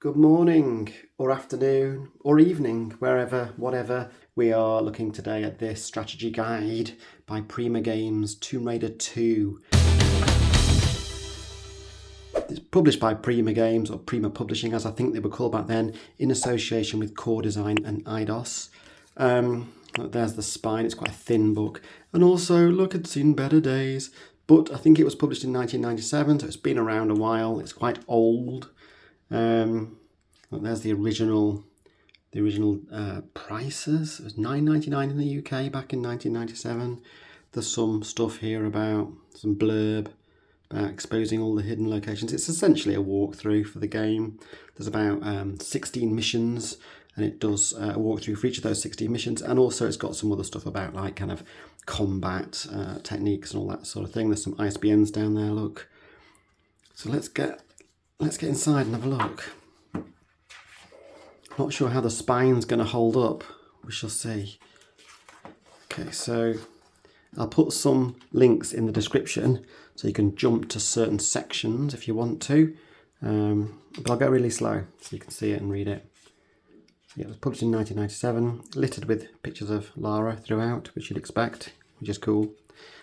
Good morning, or afternoon, or evening, wherever, whatever. We are looking today at this strategy guide by Prima Games, Tomb Raider 2. It's published by Prima Games, or Prima Publishing, as I think they were called back then, in association with Core Design and Eidos. There's the spine, it's quite a thin book. And also, look, it's seen better days. But I think it was published in 1997, so it's been around a while. It's quite old. There's the original prices. It was $9.99 in the UK back in 1997. There's some stuff here about some blurb about exposing all the hidden locations. It's essentially a walkthrough for the game. There's about 16 missions, and it does a walkthrough for each of those 16 missions. And also, it's got some other stuff about like kind of combat techniques and all that sort of thing. There's some ISBNs down there. Look. So let's get inside and have a look. Not sure how the spine's going to hold up. We shall see. Okay, so I'll put some links in the description so you can jump to certain sections if you want to. But I'll go really slow so you can see it and read it. So yeah, it was published in 1997, littered with pictures of Lara throughout, which you'd expect, which is cool.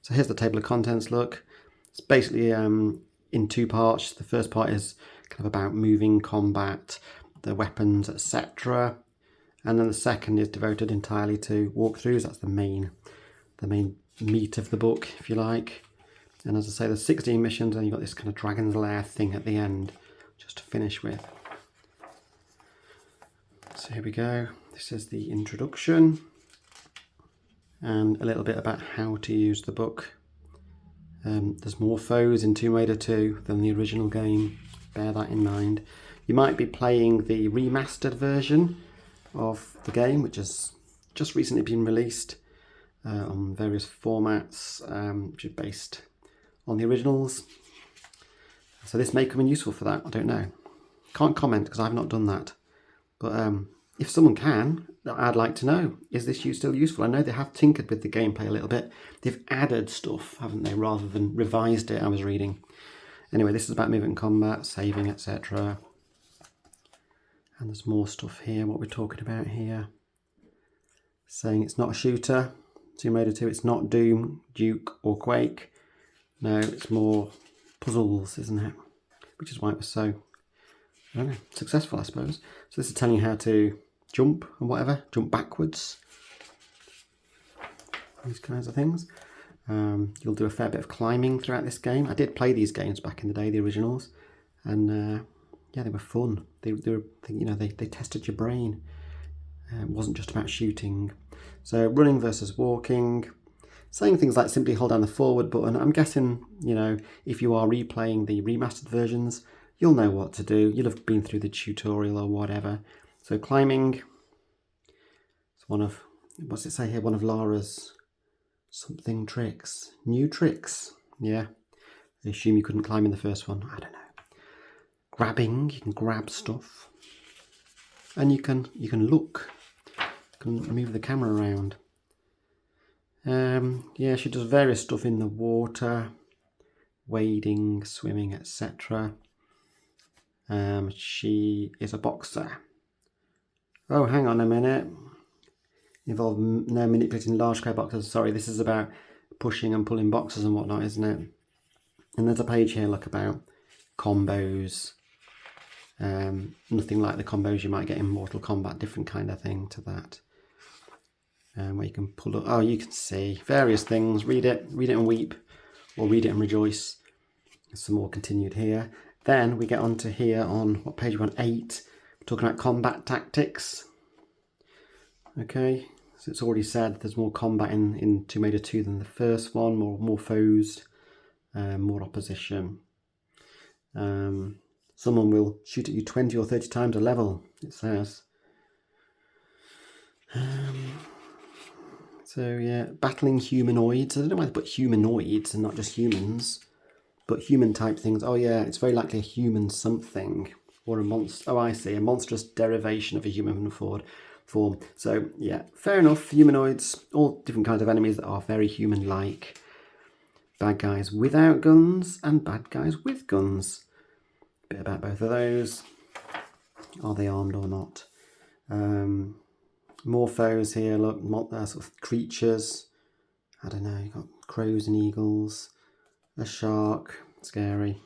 So here's the table of contents. Look, it's basically in two parts. The first part is kind of about moving, combat, the weapons, etc. And then the second is devoted entirely to walkthroughs. That's the main meat of the book, if you like. And as I say, there's 16 missions, and you've got this kind of Dragon's Lair thing at the end, just to finish with. So here we go. This is the introduction, and a little bit about how to use the book. There's more foes in Tomb Raider 2 than the original game. Bear that in mind. You might be playing the remastered version of the game, which has just recently been released on various formats, which is based on the originals. So this may come in useful for that. I don't know. Can't comment because I've not done that. But if someone can, I'd like to know, is this still useful? I know they have tinkered with the gameplay a little bit. They've added stuff, haven't they, rather than revised it, I was reading. Anyway, this is about movement and combat, saving, etc. And there's more stuff here, what we're talking about here. Saying it's not a shooter, Tomb Raider 2, it's not Doom, Duke or Quake. No, it's more puzzles, isn't it? Which is why it was so, I don't know, successful, I suppose. So this is telling you how to jump and whatever, jump backwards. These kinds of things. You'll do a fair bit of climbing throughout this game. I did play these games back in the day, the originals, and yeah, they were fun. They were, you know, they tested your brain. It wasn't just about shooting. So running versus walking, saying things like simply hold down the forward button. I'm guessing, you know, if you are replaying the remastered versions, you'll know what to do. You'll have been through the tutorial or whatever. So climbing, it's one of, what's it say here? One of Lara's something tricks. New tricks. Yeah. I assume you couldn't climb in the first one. I don't know. Grabbing, you can grab stuff. And you can look. You can move the camera around. Yeah, she does various stuff in the water. Wading, swimming, etc. She is a boxer. Oh, hang on a minute. Involved no manipulating large scale boxes. Sorry, this is about pushing and pulling boxes and whatnot, isn't it? And there's a page here, look, about combos. Nothing like the combos you might get in Mortal Kombat, different kind of thing to that. Where you can pull up, oh, you can see various things. Read it and weep, or read it and rejoice. There's some more continued here. Then we get on to here on, what page we're on, 8. We're talking about combat tactics. Okay, so it's already said there's more combat in Tomb Raider 2 than the first one, more foes, more opposition. Someone will shoot at you 20 or 30 times a level, it says. So yeah, battling humanoids. I don't know why they put humanoids and not just humans, but human type things. Oh yeah, it's very likely a human something or a monster. Oh, I see, a monstrous derivation of a human form. So yeah, fair enough. Humanoids, all different kinds of enemies that are very human-like. Bad guys without guns and bad guys with guns. Bit about both of those. Are they armed or not? More foes here. Look, sort of creatures. I don't know. You've got crows and eagles. A shark. Scary.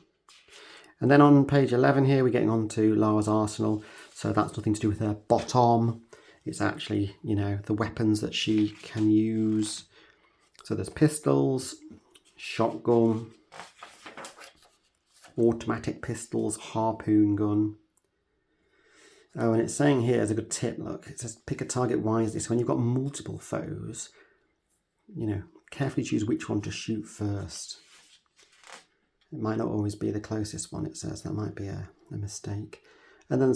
And then on page 11 here, we're getting on to Lara's arsenal. So that's nothing to do with her bottom. It's actually, you know, the weapons that she can use. So there's pistols, shotgun, automatic pistols, harpoon gun. Oh, and it's saying here, as a good tip, look, it says pick a target wisely. So when you've got multiple foes, you know, carefully choose which one to shoot first. It might not always be the closest one, it says. That might be a mistake. And then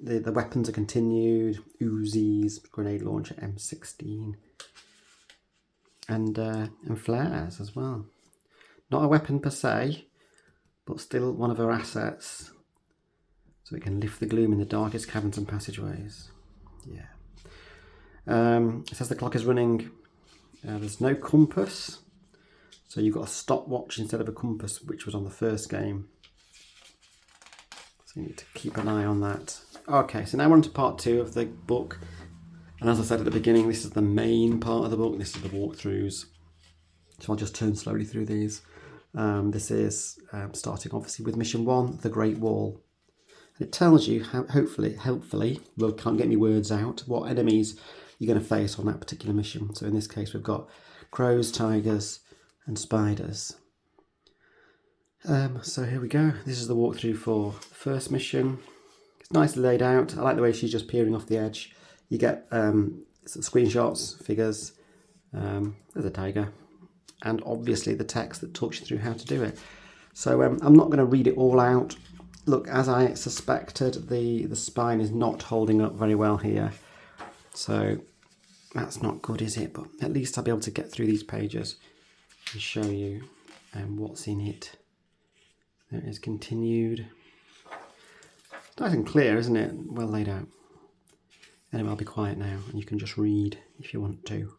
the weapons are continued. Uzis, grenade launcher, M16. And flares as well. Not a weapon per se, but still one of her assets. So it can lift the gloom in the darkest caverns and passageways. Yeah. It says the clock is running. There's no compass. So you've got a stopwatch instead of a compass, which was on the first game. So you need to keep an eye on that. Okay, so now we're on to part 2 of the book. And as I said at the beginning, this is the main part of the book. This is the walkthroughs. So I'll just turn slowly through these. This is starting obviously with mission 1, the Great Wall. And it tells you, how, helpfully, well, can't get any words out, what enemies you're going to face on that particular mission. So in this case, we've got crows, tigers, and spiders. So here we go. This is the walkthrough for the first mission. It's nicely laid out. I like the way she's just peering off the edge. You get screenshots, figures. There's a tiger. And obviously the text that talks you through how to do it. So I'm not going to read it all out. Look, as I suspected, the spine is not holding up very well here. So that's not good, is it? But at least I'll be able to get through these pages and show you what's in it. There it is, continued. It's nice and clear, isn't it? Well laid out. Anyway, I'll be quiet now and you can just read if you want to.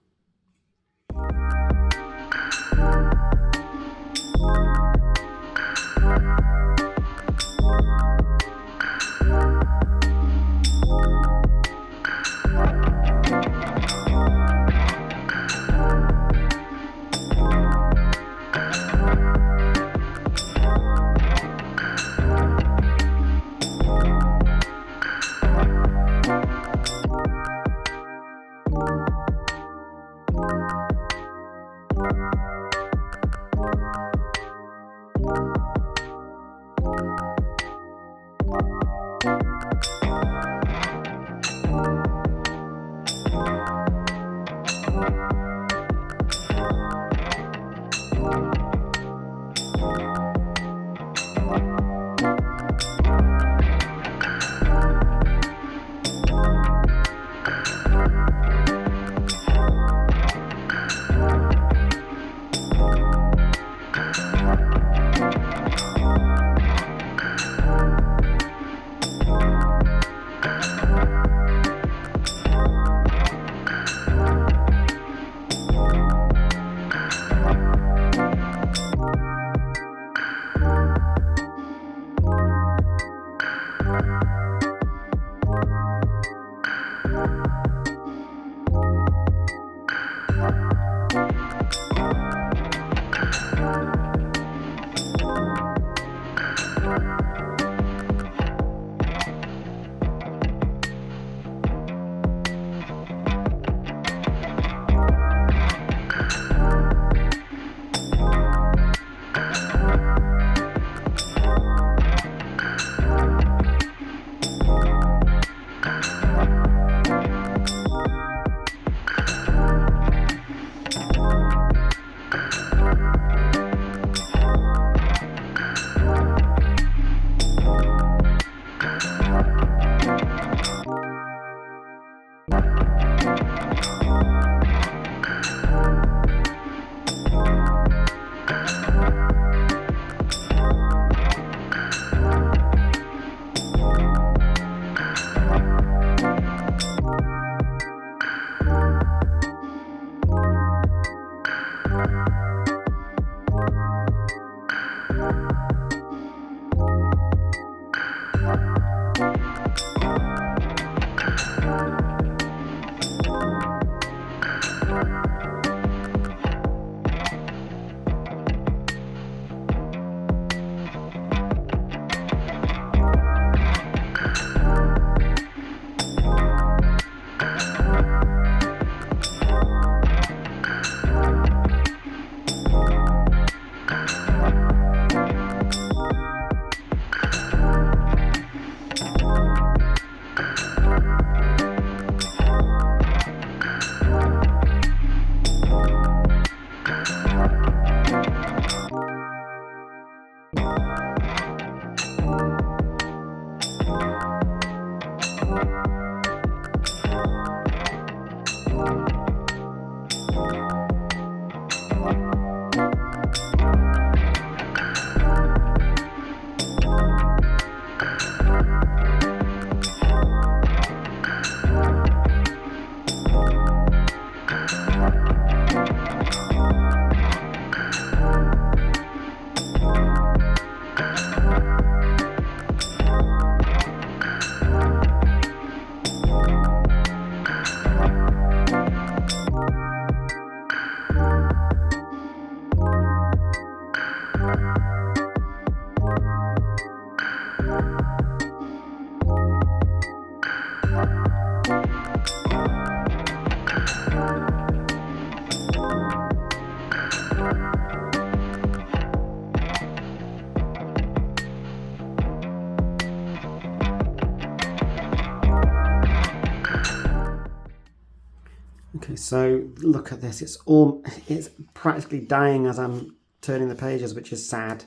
Okay, so look at this. It's practically dying as I'm turning the pages, which is sad.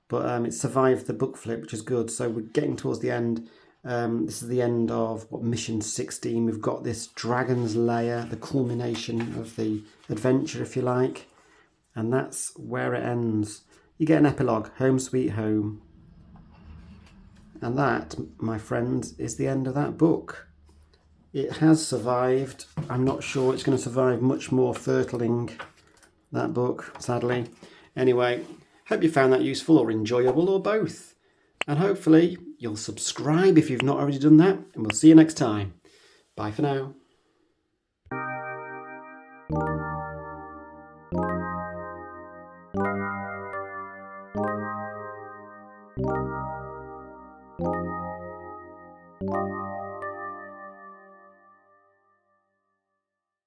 But it survived the book flip, which is good. So we're getting towards the end. This is the end of mission 16. We've got this dragon's lair, the culmination of the adventure, if you like. And that's where it ends. You get an epilogue, home sweet home. And that, my friends, is the end of that book. It has survived. I'm not sure it's going to survive much more thirtling, that book, sadly. Anyway, hope you found that useful or enjoyable or both. And hopefully you'll subscribe if you've not already done that. And we'll see you next time. Bye for now.